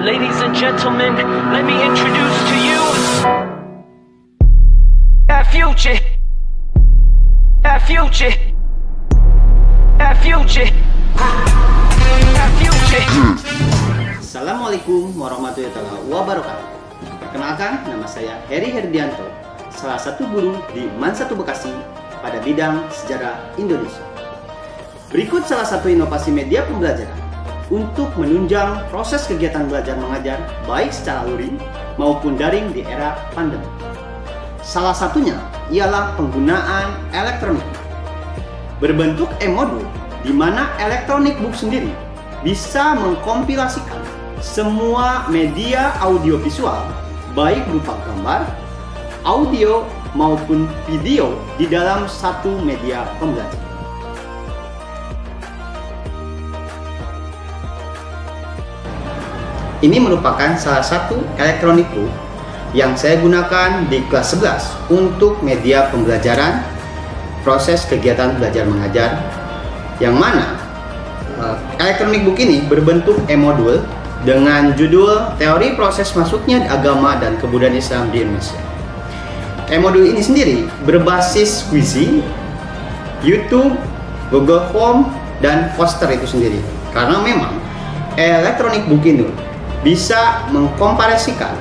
Ladies and gentlemen, let me introduce to you our future. Our future. Our future. Our future. Assalamualaikum warahmatullahi wabarakatuh. Perkenalkan, nama saya Heri Herdianto, salah satu guru di MAN 1 Bekasi pada bidang sejarah Indonesia. Berikut salah satu inovasi media pembelajaran untuk menunjang proses kegiatan belajar mengajar baik secara luring maupun daring di era pandemi. Salah satunya ialah penggunaan elektronik berbentuk e-modul, di mana elektronik book sendiri bisa mengkompilasikan semua media audiovisual baik berupa gambar, audio maupun video di dalam satu media pembelajaran. Ini merupakan salah satu elektronik book yang saya gunakan di kelas 11 untuk media pembelajaran proses kegiatan belajar mengajar, yang mana elektronik book ini berbentuk e-modul dengan judul Teori Proses Masuknya Agama dan Kebudayaan Islam di Indonesia. E-modul ini sendiri berbasis Quizy, YouTube, Google Form, dan poster itu sendiri. Karena memang elektronik book ini bisa mengkomparasikan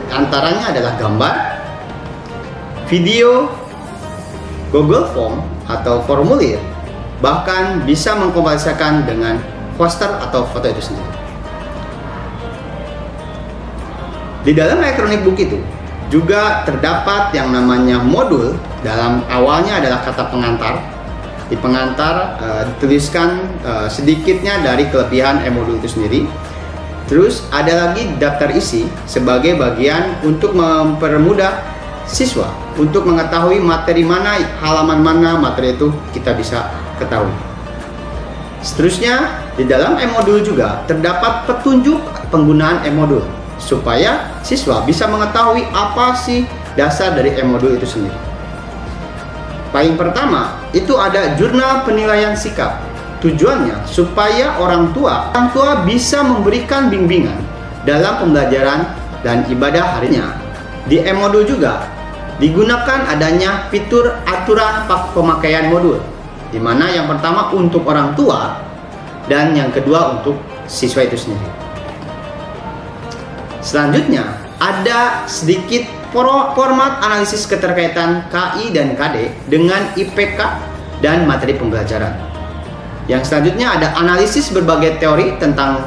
antaranya adalah gambar, video, Google Form atau formulir, bahkan bisa mengkomparasikan dengan poster atau foto itu sendiri. Di dalam elektronik book itu juga terdapat yang namanya modul. Dalam awalnya adalah kata pengantar. Di pengantar dituliskan sedikitnya dari kelebihan e-modul itu sendiri. Terus ada lagi daftar isi sebagai bagian untuk mempermudah siswa untuk mengetahui materi mana, halaman mana materi itu kita bisa ketahui. Seterusnya, di dalam e-modul juga terdapat petunjuk penggunaan e-modul supaya siswa bisa mengetahui apa sih dasar dari e-modul itu sendiri. Paling pertama, itu ada jurnal penilaian sikap. Tujuannya supaya orang tua bisa memberikan bimbingan dalam pembelajaran dan ibadah harinya. Di e-modul juga digunakan adanya fitur aturan pemakaian modul, di mana yang pertama untuk orang tua dan yang kedua untuk siswa itu sendiri. Selanjutnya ada sedikit format analisis keterkaitan KI dan KD dengan IPK dan materi pembelajaran. Yang selanjutnya ada analisis berbagai teori tentang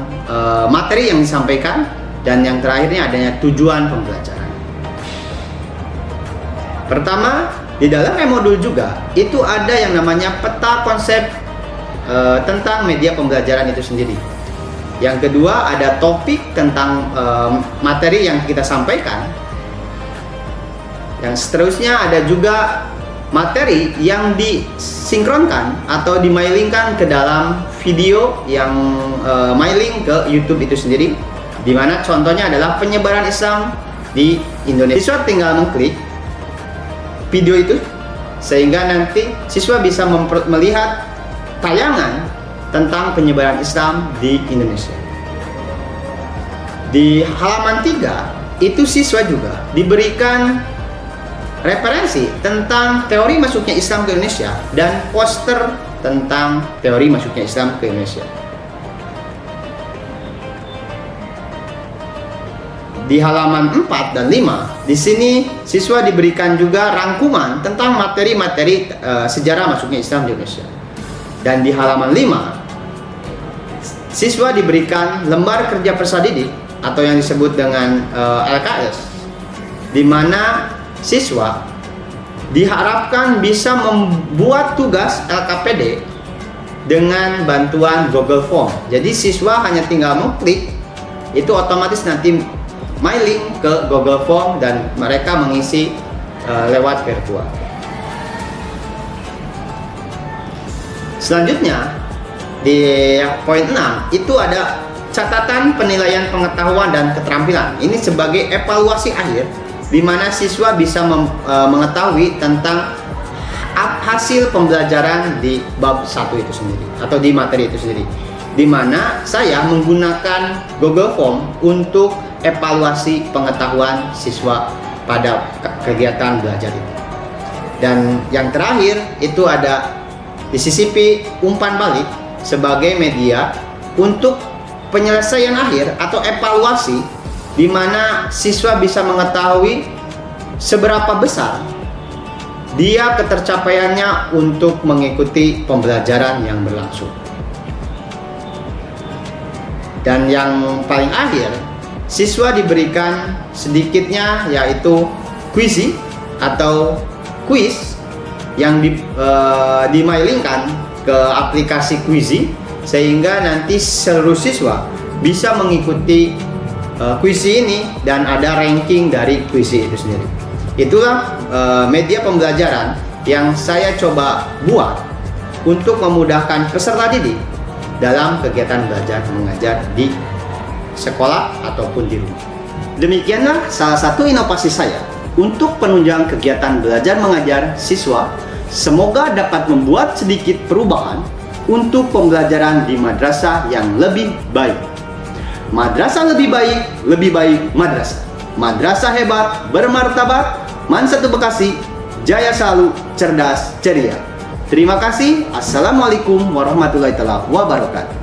materi yang disampaikan, dan yang terakhirnya adanya tujuan pembelajaran. Pertama, di dalam e-modul juga itu ada yang namanya peta konsep tentang media pembelajaran itu sendiri. Yang kedua ada topik tentang materi yang kita sampaikan. Yang seterusnya ada juga materi yang disinkronkan atau dimailingkan ke dalam video yang mailing ke YouTube itu sendiri, di mana contohnya adalah penyebaran Islam di Indonesia. Siswa tinggal mengklik video itu sehingga nanti siswa bisa melihat tayangan tentang penyebaran Islam di Indonesia. Di halaman 3 itu siswa juga diberikan referensi tentang teori masuknya Islam ke Indonesia dan poster tentang teori masuknya Islam ke Indonesia. Di halaman 4 dan 5, di sini siswa diberikan juga rangkuman tentang materi-materi sejarah masuknya Islam di Indonesia. Dan di halaman 5, siswa diberikan lembar kerja peserta didik atau yang disebut dengan LKS, di mana siswa diharapkan bisa membuat tugas LKPD dengan bantuan Google Form. Jadi siswa hanya tinggal mengklik, itu otomatis nanti mailing ke Google Form dan mereka mengisi lewat virtual. Selanjutnya di poin 6 itu ada catatan penilaian pengetahuan dan keterampilan. Ini sebagai evaluasi akhir, di mana siswa bisa mengetahui tentang hasil pembelajaran di bab 1 itu sendiri atau di materi itu sendiri. di mana saya menggunakan Google Form untuk evaluasi pengetahuan siswa pada kegiatan belajar itu. Dan yang terakhir itu ada disisipi umpan balik sebagai media untuk penyelesaian akhir atau evaluasi, di mana siswa bisa mengetahui seberapa besar dia ketercapaiannya untuk mengikuti pembelajaran yang berlangsung. Dan yang paling akhir, siswa diberikan sedikitnya yaitu kuisi atau kuis yang dimailingkan ke aplikasi Quizy, sehingga nanti seluruh siswa bisa mengikuti kuisi ini dan ada ranking dari kuisi itu sendiri. Itulah media pembelajaran yang saya coba buat untuk memudahkan peserta didik dalam kegiatan belajar mengajar di sekolah ataupun di rumah. Demikianlah salah satu inovasi saya untuk penunjang kegiatan belajar mengajar siswa. Semoga dapat membuat sedikit perubahan untuk pembelajaran di madrasah yang lebih baik. Madrasah lebih baik madrasah. Madrasah hebat, bermartabat, Man 1 Bekasi, jaya selalu, cerdas, ceria. Terima kasih. Assalamualaikum warahmatullahi wabarakatuh.